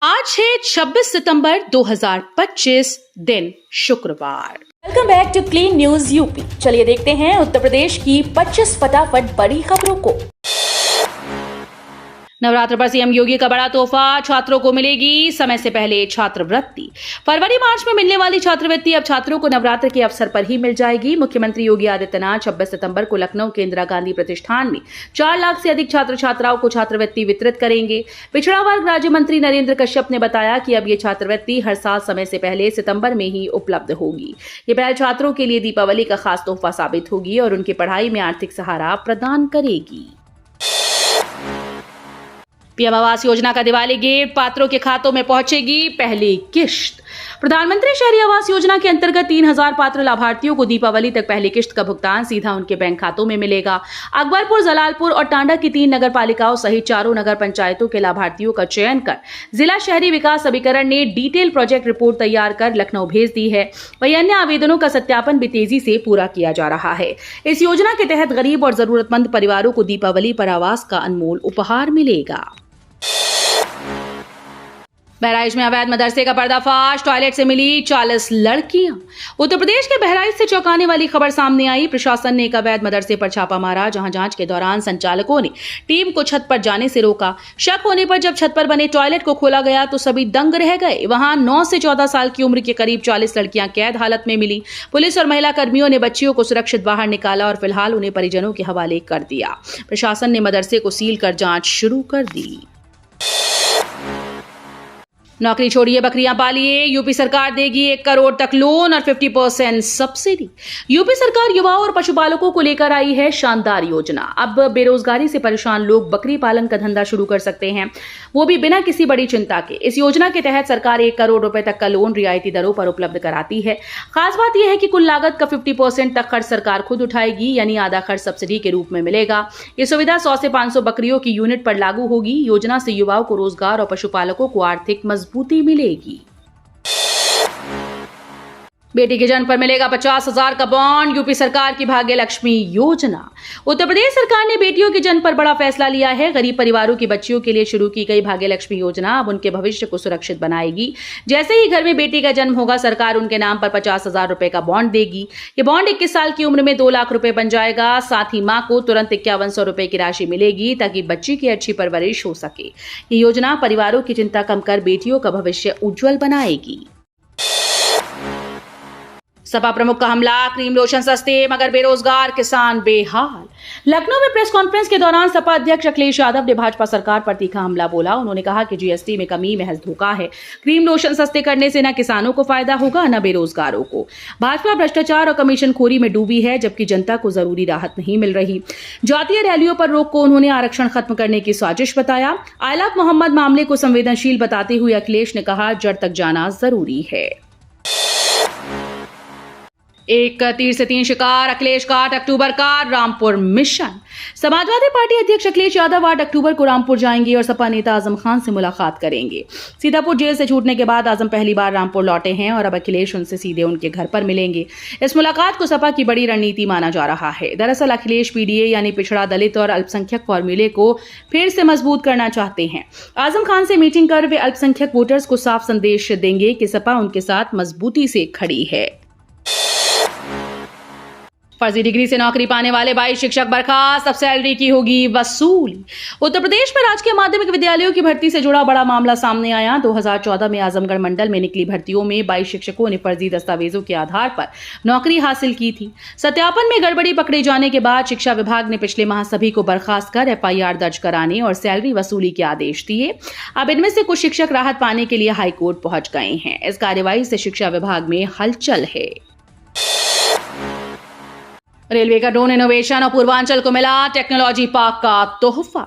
आज है 26 सितंबर 2025 दिन शुक्रवार। Welcome back to clean news UP. चलिए देखते हैं उत्तर प्रदेश की 25 फटाफट बड़ी खबरों को। नवरात्र पर सीएम योगी का बड़ा तोहफा, छात्रों को मिलेगी समय से पहले छात्रवृत्ति। फरवरी मार्च में मिलने वाली छात्रवृत्ति अब छात्रों को नवरात्र के अवसर पर ही मिल जाएगी। मुख्यमंत्री योगी आदित्यनाथ 26 सितंबर को लखनऊ के इंदिरा गांधी प्रतिष्ठान में 4 लाख से अधिक छात्र छात्राओं को छात्रवृत्ति वितरित करेंगे। पिछड़ा वर्ग राज्य मंत्री नरेंद्र कश्यप ने बताया कि अब ये छात्रवृत्ति हर साल समय से पहले सितंबर में ही उपलब्ध होगी। ये पहल छात्रों के लिए दीपावली का खास तोहफा साबित होगी और उनकी पढ़ाई में आर्थिक सहारा प्रदान करेगी। पीएम आवास योजना का दिवाली गिफ्ट, पात्रों के खातों में पहुंचेगी पहली किश्त। प्रधानमंत्री शहरी आवास योजना के अंतर्गत 3000 पात्र लाभार्थियों को दीपावली तक पहली किश्त का भुगतान सीधा उनके बैंक खातों में मिलेगा। अकबरपुर, जलालपुर और टांडा की 3 नगर पालिकाओं सहित 4 नगर पंचायतों के लाभार्थियों का चयन कर जिला शहरी विकास अभिकरण ने डिटेल प्रोजेक्ट रिपोर्ट तैयार कर लखनऊ भेज दी है। वहीं अन्य आवेदनों का सत्यापन भी तेजी से पूरा किया जा रहा है। इस योजना के तहत गरीब और जरूरतमंद परिवारों को दीपावली पर आवास का अनमोल उपहार मिलेगा। बहराइच में अवैध मदरसे का पर्दाफाश, टॉयलेट से मिली 40 लड़कियां। उत्तर प्रदेश के बहराइच से चौंकाने वाली खबर सामने आई। प्रशासन ने एक अवैध मदरसे पर छापा मारा, जहां जांच के दौरान संचालकों ने टीम को छत पर जाने से रोका। शक होने पर जब छत पर बने टॉयलेट को खोला गया तो सभी दंग रह गए। वहां 9 से 14 साल की उम्र के करीब 40 लड़कियां कैद हालत में मिली। पुलिस और महिला कर्मियों ने बच्चियों को सुरक्षित बाहर निकाला और फिलहाल उन्हें परिजनों के हवाले कर दिया। प्रशासन ने मदरसे को सील कर जांच शुरू कर दी। नौकरी छोड़िए, बकरियां पालिए, यूपी सरकार देगी 1 करोड़ तक लोन और 50% सब्सिडी। यूपी सरकार युवाओं और पशुपालकों को लेकर आई है शानदार योजना। अब बेरोजगारी से परेशान लोग बकरी पालन का धंधा शुरू कर सकते हैं, वो भी बिना किसी बड़ी चिंता के। इस योजना के तहत सरकार 1 करोड़ रुपए तक का लोन रियायती दरों पर उपलब्ध कराती है। खास बात यह है कि कुल लागत का 50% तक खर्च सरकार खुद उठाएगी, यानी आधा खर्च सब्सिडी के रूप में मिलेगा। ये सुविधा 100 से 500 बकरियों की यूनिट पर लागू होगी। योजना से युवाओं को रोजगार और पशुपालकों को आर्थिक मजबूती मिलेगी। बेटी के जन्म पर मिलेगा 50,000 का बॉन्ड, यूपी सरकार की भाग्य लक्ष्मी योजना। उत्तर प्रदेश सरकार ने बेटियों के जन्म पर बड़ा फैसला लिया है। गरीब परिवारों की बच्चियों के लिए शुरू की गई भाग्य लक्ष्मी योजना अब उनके भविष्य को सुरक्षित बनाएगी। जैसे ही घर में बेटी का जन्म होगा, सरकार उनके नाम पर 50,000 रुपए का बॉन्ड देगी। ये बॉन्ड 21 साल की उम्र में 2 लाख रुपए बन जाएगा। साथ ही मां को तुरंत 5100 रुपए की राशि मिलेगी ताकि बच्ची की अच्छी परवरिश हो सके। ये योजना परिवारों की चिंता कम कर बेटियों का भविष्य उज्जवल बनाएगी। सपा प्रमुख का हमला, क्रीम लोशन सस्ते मगर बेरोजगार किसान बेहाल। लखनऊ में प्रेस कॉन्फ्रेंस के दौरान सपा अध्यक्ष अखिलेश यादव ने भाजपा सरकार पर तीखा हमला बोला। उन्होंने कहा कि जीएसटी में कमी महज धोखा है। क्रीम लोशन सस्ते करने से न किसानों को फायदा होगा न बेरोजगारों को। भाजपा भ्रष्टाचार और कमीशनखोरी में डूबी है, जबकि जनता को जरूरी राहत नहीं मिल रही। जातीय रैलियों पर रोक को उन्होंने आरक्षण खत्म करने की साजिश बताया। आयलाक मोहम्मद मामले को संवेदनशील बताते हुए अखिलेश ने कहा, जड़ तक जाना जरूरी है। एक तीर से 3 शिकार, अखिलेश का 8 अक्टूबर का रामपुर मिशन। समाजवादी पार्टी अध्यक्ष अखिलेश यादव 8 अक्टूबर को रामपुर जाएंगे और सपा नेता आजम खान से मुलाकात करेंगे। सीतापुर जेल से छूटने के बाद आजम पहली बार रामपुर लौटे हैं और अब अखिलेश उनसे सीधे उनके घर पर मिलेंगे। इस मुलाकात को सपा की बड़ी रणनीति माना जा रहा है। दरअसल अखिलेश पीडीए यानी पिछड़ा, दलित और अल्पसंख्यक फॉर्मूले को फिर से मजबूत करना चाहते हैं। आजम खान से मीटिंग कर वे अल्पसंख्यक वोटर्स को साफ संदेश देंगे कि सपा उनके साथ मजबूती से खड़ी है। फर्जी डिग्री से नौकरी पाने वाले 22 शिक्षक बर्खास्त, अब सैलरी की होगी वसूली। उत्तर प्रदेश में राजकीय माध्यमिक विद्यालयों की भर्ती से जुड़ा बड़ा मामला सामने आया। 2014 में आजमगढ़ मंडल में निकली भर्तियों में 22 शिक्षकों ने फर्जी दस्तावेजों के आधार पर नौकरी हासिल की थी। सत्यापन में गड़बड़ी पकड़े जाने के बाद शिक्षा विभाग ने पिछले माह सभी को बर्खास्त कर एफआईआर दर्ज कराने और सैलरी वसूली के आदेश दिए। अब इनमें से कुछ शिक्षक राहत पाने के लिए हाईकोर्ट पहुंच गए हैं। इस कार्यवाही से शिक्षा विभाग में हलचल है। रेलवे का ड्रोन इनोवेशन और पूर्वांचल को मिला टेक्नोलॉजी पार्क का तोहफा।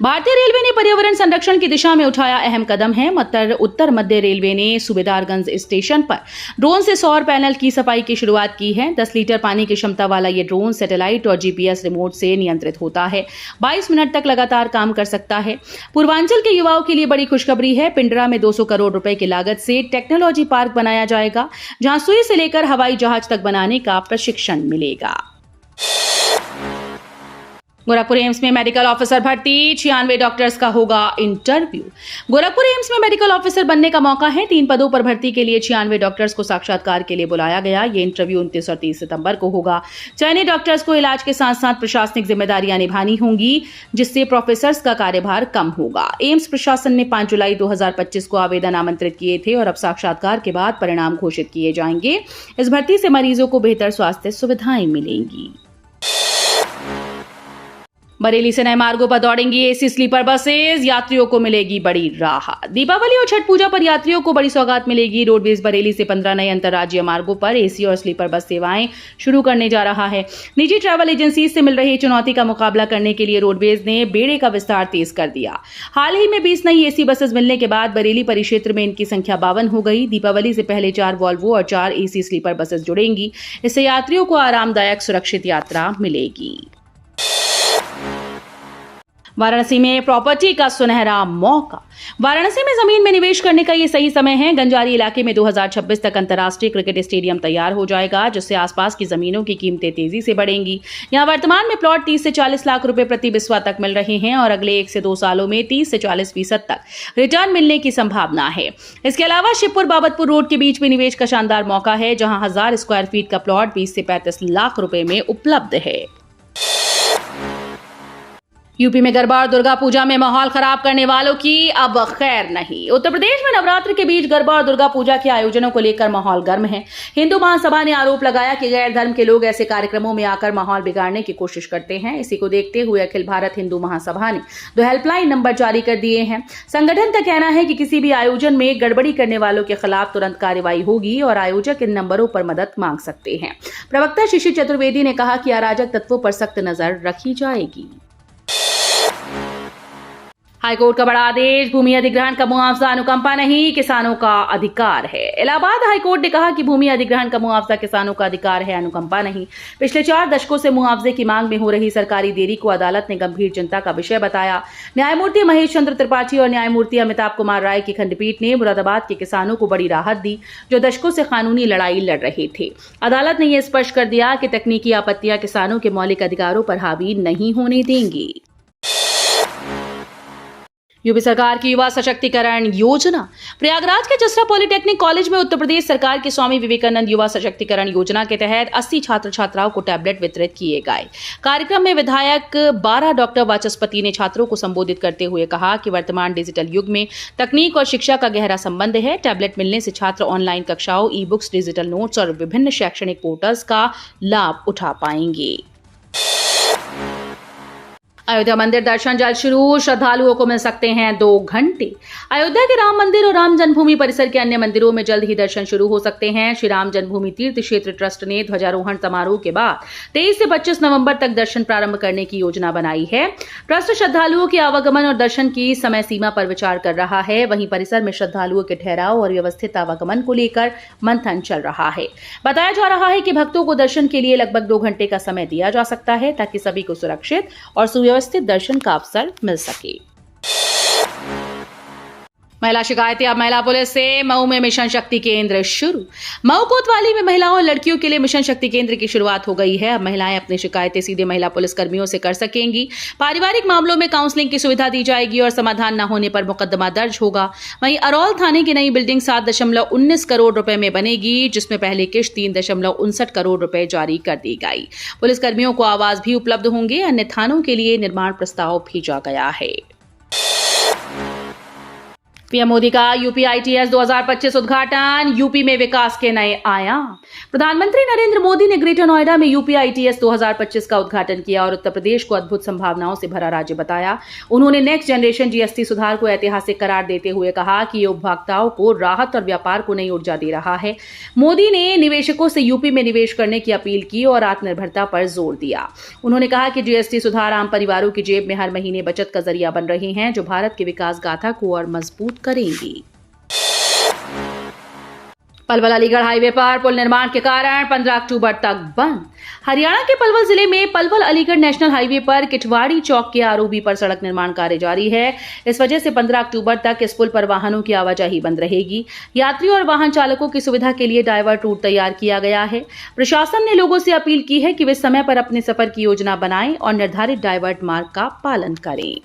भारतीय रेलवे ने पर्यावरण संरक्षण की दिशा में उठाया अहम कदम है। उत्तर मध्य रेलवे ने सूबेदारगंज स्टेशन पर ड्रोन से सौर पैनल की सफाई की शुरुआत की है। 10 लीटर पानी की क्षमता वाला ये ड्रोन सैटेलाइट और जीपीएस रिमोट से नियंत्रित होता है। 22 मिनट तक लगातार काम कर सकता है। पूर्वांचल के युवाओं के लिए बड़ी खुशखबरी है। पिंडरा में 200 करोड़ रुपए की लागत से टेक्नोलॉजी पार्क बनाया जाएगा, जहां सुई से लेकर हवाई जहाज तक बनाने का प्रशिक्षण मिलेगा। गोरखपुर एम्स में मेडिकल ऑफिसर भर्ती, 96 डॉक्टर्स का होगा इंटरव्यू। गोरखपुर एम्स में मेडिकल ऑफिसर बनने का मौका है। 3 पदों पर भर्ती के लिए 96 डॉक्टर्स को साक्षात्कार के लिए बुलाया गया। ये इंटरव्यू 29 और 30 सितंबर को होगा। चयनित डॉक्टर्स को इलाज के साथ साथ प्रशासनिक जिम्मेदारियां निभानी होंगी, जिससे प्रोफेसर्स का कार्यभार कम होगा। एम्स प्रशासन ने 5 जुलाई 2025 को आवेदन आमंत्रित किए थे और अब साक्षात्कार के बाद परिणाम घोषित किए जाएंगे। इस भर्ती से मरीजों को बेहतर स्वास्थ्य सुविधाएं मिलेंगी। बरेली से नए मार्गों पर दौड़ेंगी एसी स्लीपर बसेस, यात्रियों को मिलेगी बड़ी राहत। दीपावली और छठ पूजा पर यात्रियों को बड़ी सौगात मिलेगी। रोडवेज बरेली से 15 नए अंतर्राज्यीय मार्गों पर एसी और स्लीपर बस सेवाएं शुरू करने जा रहा है। निजी ट्रैवल एजेंसी से मिल रही चुनौती का मुकाबला करने के लिए रोडवेज ने बेड़े का विस्तार तेज कर दिया। हाल ही में 20 नई एसी बसेस मिलने के बाद बरेली परिक्षेत्र में इनकी संख्या 52 हो गई। दीपावली से पहले 4 वॉल्वो और 4 एसी स्लीपर बसेस जुड़ेंगी। इससे यात्रियों को आरामदायक सुरक्षित यात्रा मिलेगी। वाराणसी में प्रॉपर्टी का सुनहरा मौका। वाराणसी में जमीन में निवेश करने का ये सही समय है। गंजारी इलाके में 2026 तक अंतर्राष्ट्रीय क्रिकेट स्टेडियम तैयार हो जाएगा, जिससे आसपास की जमीनों की कीमतें तेजी से बढ़ेंगी। यहां वर्तमान में प्लॉट 30 से 40 लाख रुपए प्रति बिस्वा तक मिल रहे हैं और अगले 1 से 2 सालों में 30 से 40% तक रिटर्न मिलने की संभावना है। इसके अलावा शिवपुर बाबतपुर रोड के बीच भी निवेश का शानदार मौका है, जहां 1000 स्क्वायर फीट का प्लॉट 20 से 35 लाख रुपए में उपलब्ध है। यूपी में गरबा और दुर्गा पूजा में माहौल खराब करने वालों की अब खैर नहीं। उत्तर प्रदेश में नवरात्र के बीच गरबा और दुर्गा पूजा के आयोजनों को लेकर माहौल गर्म है। हिंदू महासभा ने आरोप लगाया कि गैर धर्म के लोग ऐसे कार्यक्रमों में आकर माहौल बिगाड़ने की कोशिश करते हैं। इसी को देखते हुए अखिल भारत हिंदू महासभा ने 2 हेल्पलाइन नंबर जारी कर दिए हैं। संगठन का कहना है कि किसी भी आयोजन में गड़बड़ी करने वालों के खिलाफ तुरंत कार्रवाई होगी और आयोजक इन नंबरों पर मदद मांग सकते हैं। प्रवक्ता शिशिर चतुर्वेदी ने कहा कि अराजक तत्वों पर सख्त नजर रखी जाएगी। हाईकोर्ट का बड़ा आदेश, भूमि अधिग्रहण का मुआवजा अनुकंपा नहीं, किसानों का अधिकार है। इलाहाबाद हाईकोर्ट ने कहा कि भूमि अधिग्रहण का मुआवजा किसानों का अधिकार है, अनुकंपा नहीं। पिछले 4 दशकों से मुआवजे की मांग में हो रही सरकारी देरी को अदालत ने गंभीर चिंता का विषय बताया। न्यायमूर्ति महेश चंद्र त्रिपाठी और न्यायमूर्ति अमिताभ कुमार राय की खंडपीठ ने मुरादाबाद के किसानों को बड़ी राहत दी, जो दशकों से कानूनी लड़ाई लड़ रहे थे। अदालत ने यह स्पष्ट कर दिया कि तकनीकी आपत्तियां किसानों के मौलिक अधिकारों पर हावी नहीं होने देंगी। यूपी सरकार की युवा सशक्तिकरण योजना। प्रयागराज के जसरा पॉलिटेक्निक कॉलेज में उत्तर प्रदेश सरकार की स्वामी विवेकानंद युवा सशक्तिकरण योजना के तहत 80 छात्र छात्राओं को टैबलेट वितरित किए गए। कार्यक्रम में विधायक 12 डॉक्टर वाचस्पति ने छात्रों को संबोधित करते हुए कहा कि वर्तमान डिजिटल युग में तकनीक और शिक्षा का गहरा संबंध है। टैबलेट मिलने से छात्र ऑनलाइन कक्षाओं, ई बुक्स, डिजिटल नोट्स और विभिन्न शैक्षणिक पोर्टल्स का लाभ उठा पाएंगे। अयोध्या मंदिर दर्शन जल्द शुरू, श्रद्धालुओं को मिल सकते हैं 2 घंटे। अयोध्या के राम मंदिर और राम जन्मभूमि परिसर के अन्य मंदिरों में जल्द ही दर्शन शुरू हो सकते हैं। श्री राम जन्मभूमि तीर्थ क्षेत्र ट्रस्ट ने ध्वजारोहण समारोह के बाद 23 से 25 नवंबर तक दर्शन प्रारंभ करने की योजना बनाई है। ट्रस्ट श्रद्धालुओं के आवागमन और दर्शन की समय सीमा पर विचार कर रहा है। वहीं परिसर में श्रद्धालुओं के ठहराव और व्यवस्थित आवागमन को लेकर मंथन चल रहा है। बताया जा रहा है कि भक्तों को दर्शन के लिए लगभग 2 घंटे का समय दिया जा सकता है, ताकि सभी को सुरक्षित और व्यवस्थित दर्शन का अवसर मिल सके। महिला शिकायतें अब महिला पुलिस से। मऊ में मिशन शक्ति केंद्र शुरू। मऊ कोतवाली में महिलाओं और लड़कियों के लिए मिशन शक्ति केंद्र की शुरुआत हो गई है। अब महिलाएं अपनी शिकायतें सीधे महिला पुलिस कर्मियों से कर सकेंगी। पारिवारिक मामलों में काउंसलिंग की सुविधा दी जाएगी और समाधान न होने पर मुकदमा दर्ज होगा। वहीं अरौल थाने की नई बिल्डिंग 7.19 करोड़ रुपए में बनेगी, जिसमें पहली किश्त 3.59 करोड़ रुपए जारी कर दी गई। पुलिस कर्मियों को आवास भी उपलब्ध होंगे। अन्य थानों के लिए निर्माण प्रस्ताव भेजा गया है। पीएम मोदी का यूपी आईटीएस 2025 उद्घाटन। यूपी में विकास के नए आयाम। प्रधानमंत्री नरेंद्र मोदी ने ग्रेटर नोएडा में यूपी आईटीएस 2025 का उद्घाटन किया और उत्तर प्रदेश को अद्भुत संभावनाओं से भरा राज्य बताया। उन्होंने नेक्स्ट जनरेशन जीएसटी सुधार को ऐतिहासिक करार देते हुए कहा कि ये उपभोक्ताओं को राहत और व्यापार को नई ऊर्जा दे रहा है। मोदी ने निवेशकों से यूपी में निवेश करने की अपील की और आत्मनिर्भरता पर जोर दिया। उन्होंने कहा कि जीएसटी सुधार आम परिवारों की जेब में हर महीने बचत का जरिया बन रहे हैं, जो भारत की विकास गाथा को और मजबूत करेंगी। पलवल अलीगढ़ हाईवे पर पुल निर्माण के कारण 15 अक्टूबर तक बंद। हरियाणा के पलवल जिले में पलवल अलीगढ़ नेशनल हाईवे पर किटवाड़ी चौक के आरओबी पर सड़क निर्माण कार्य जारी है। इस वजह से 15 अक्टूबर तक इस पुल पर वाहनों की आवाजाही बंद रहेगी। यात्रियों और वाहन चालकों की सुविधा के लिए डाइवर्ट रूट तैयार किया गया है। प्रशासन ने लोगों से अपील की है कि वे समय पर अपने सफर की योजना बनाएं और निर्धारित डाइवर्ट मार्ग का पालन करें।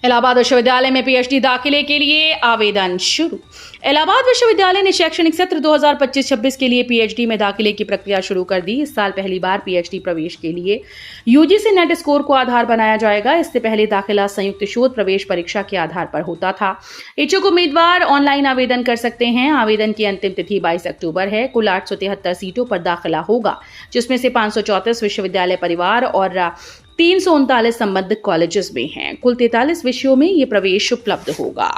इलाहाबाद विश्वविद्यालय में पीएचडी दाखिले के लिए आवेदन शुरू। इलाहाबाद विश्वविद्यालय ने शैक्षणिक सत्र 2025-26 के लिए पीएचडी में दाखिले की प्रक्रिया शुरू कर दी। इस साल पहली बार पीएचडी प्रवेश के लिए यूजीसी नेट स्कोर को आधार बनाया जाएगा। इससे पहले दाखिला संयुक्त शोध प्रवेश परीक्षा के आधार पर होता था। इच्छुक उम्मीदवार ऑनलाइन आवेदन कर सकते हैं। आवेदन की अंतिम तिथि 22 अक्टूबर है। कुल 873 सीटों पर दाखिला होगा, जिसमें से 534 विश्वविद्यालय परिवार और 339 संबद्ध कॉलेजेस में हैं। कुल 43 विषयों में ये प्रवेश उपलब्ध होगा।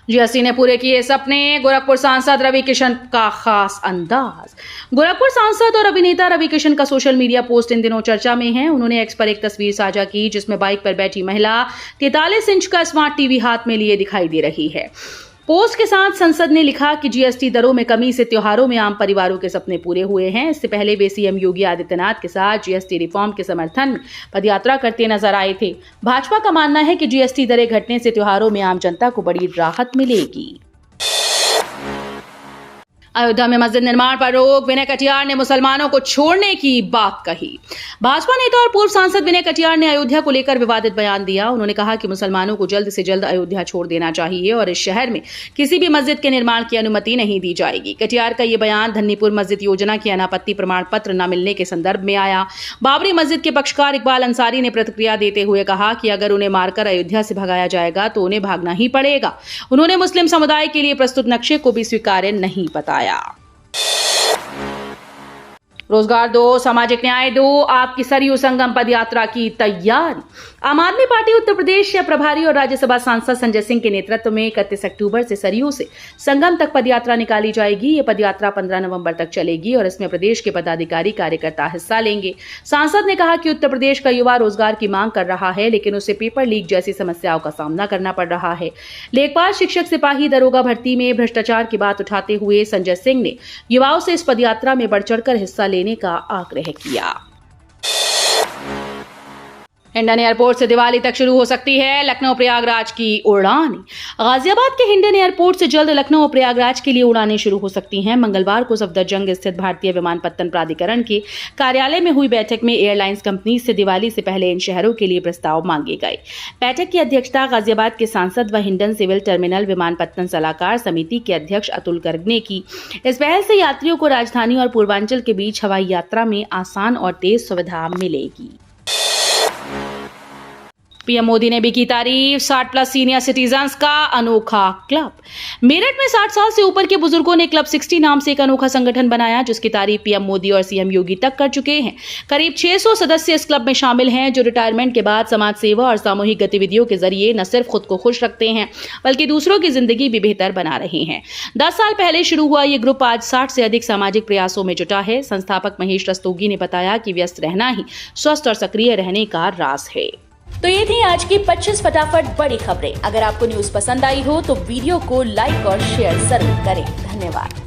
जीएसटी ने पूरे किए सपने, गोरखपुर सांसद रवि किशन का खास अंदाज। गोरखपुर सांसद और अभिनेता रवि किशन का सोशल मीडिया पोस्ट इन दिनों चर्चा में है। उन्होंने एक्स पर एक तस्वीर साझा की, जिसमें बाइक पर बैठी महिला 43 इंच का स्मार्ट टीवी हाथ में लिए दिखाई दे रही है। पोस्ट के साथ संसद ने लिखा कि जीएसटी दरों में कमी से त्योहारों में आम परिवारों के सपने पूरे हुए हैं। इससे पहले वे सीएम योगी आदित्यनाथ के साथ जीएसटी रिफॉर्म के समर्थन में पदयात्रा करते नजर आए थे। भाजपा का मानना है कि जीएसटी दरें घटने से त्योहारों में आम जनता को बड़ी राहत मिलेगी। अयोध्या में मस्जिद निर्माण पर रोक, विनय कटियार ने मुसलमानों को छोड़ने की बात कही। भाजपा नेता और पूर्व सांसद विनय कटियार ने अयोध्या को लेकर विवादित बयान दिया। उन्होंने कहा कि मुसलमानों को जल्द से जल्द अयोध्या छोड़ देना चाहिए और इस शहर में किसी भी मस्जिद के निर्माण की अनुमति नहीं दी जाएगी। कटियार का ये बयान धन्नीपुर मस्जिद योजना की अनापत्ति प्रमाण पत्र न मिलने के संदर्भ में आया। बाबरी मस्जिद के पक्षकार इकबाल अंसारी ने प्रतिक्रिया देते हुए कहा कि अगर उन्हें मारकर अयोध्या से भगाया जाएगा तो उन्हें भागना ही पड़ेगा। उन्होंने मुस्लिम समुदाय के लिए प्रस्तुत नक्शे को भी स्वीकार्य नहीं बताया। रोजगार दो, सामाजिक न्याय दो, आपकी सरयू संगम पदयात्रा की तैयारी। आम आदमी पार्टी उत्तर प्रदेश के प्रभारी और राज्यसभा सांसद संजय सिंह के नेतृत्व में 31 अक्टूबर से सरयू से संगम तक पदयात्रा निकाली जाएगी। ये पदयात्रा 15 नवंबर तक चलेगी और इसमें प्रदेश के पदाधिकारी कार्यकर्ता हिस्सा लेंगे। सांसद ने कहा कि उत्तर प्रदेश का युवा रोजगार की मांग कर रहा है, लेकिन उसे पेपर लीक जैसी समस्याओं का सामना करना पड़ रहा है। लेखपाल, शिक्षक, सिपाही, दरोगा भर्ती में भ्रष्टाचार की बात उठाते हुए संजय सिंह ने युवाओं से इस पदयात्रा में बढ़ चढ़कर हिस्सा लेने का आग्रह किया। हिंडन एयरपोर्ट से दिवाली तक शुरू हो सकती है लखनऊ प्रयागराज की उड़ानें। गाजियाबाद के हिंडन एयरपोर्ट से जल्द लखनऊ और प्रयागराज के लिए उड़ानें शुरू हो सकती हैं। मंगलवार को सफदरजंग स्थित भारतीय विमानपत्तन प्राधिकरण के कार्यालय में हुई बैठक में एयरलाइंस कंपनी से दिवाली से पहले इन शहरों के लिए प्रस्ताव मांगे गए। बैठक की अध्यक्षता गाजियाबाद के सांसद व हिंडन सिविल टर्मिनल विमानपत्तन सलाहकार समिति के अध्यक्ष अतुल गर्ग ने की। इस पहल से यात्रियों को राजधानी और पूर्वांचल के बीच हवाई यात्रा में आसान और तेज सुविधा मिलेगी। पीएम मोदी ने भी की तारीफ, 60+ सीनियर सिटीजन्स का अनोखा क्लब। मेरठ में 60 साल से ऊपर के बुजुर्गों ने क्लब 60 नाम से एक अनोखा संगठन बनाया, जिसकी तारीफ पीएम मोदी और सीएम योगी तक कर चुके हैं। करीब 600 सदस्य इस क्लब में शामिल हैं, जो रिटायरमेंट के बाद समाज सेवा और सामूहिक गतिविधियों के जरिए न सिर्फ खुद को खुश रखते हैं, बल्कि दूसरों की जिंदगी भी बेहतर बना रहे हैं। 10 साल पहले शुरू हुआ ये ग्रुप आज 60 से अधिक सामाजिक प्रयासों में जुटा है। संस्थापक महेश रस्तोगी ने बताया कि व्यस्त रहना ही स्वस्थ और सक्रिय रहने का राज है। तो ये थी आज की 25 फटाफट बड़ी खबरें। अगर आपको न्यूज पसंद आई हो तो वीडियो को लाइक और शेयर जरूर करें। धन्यवाद।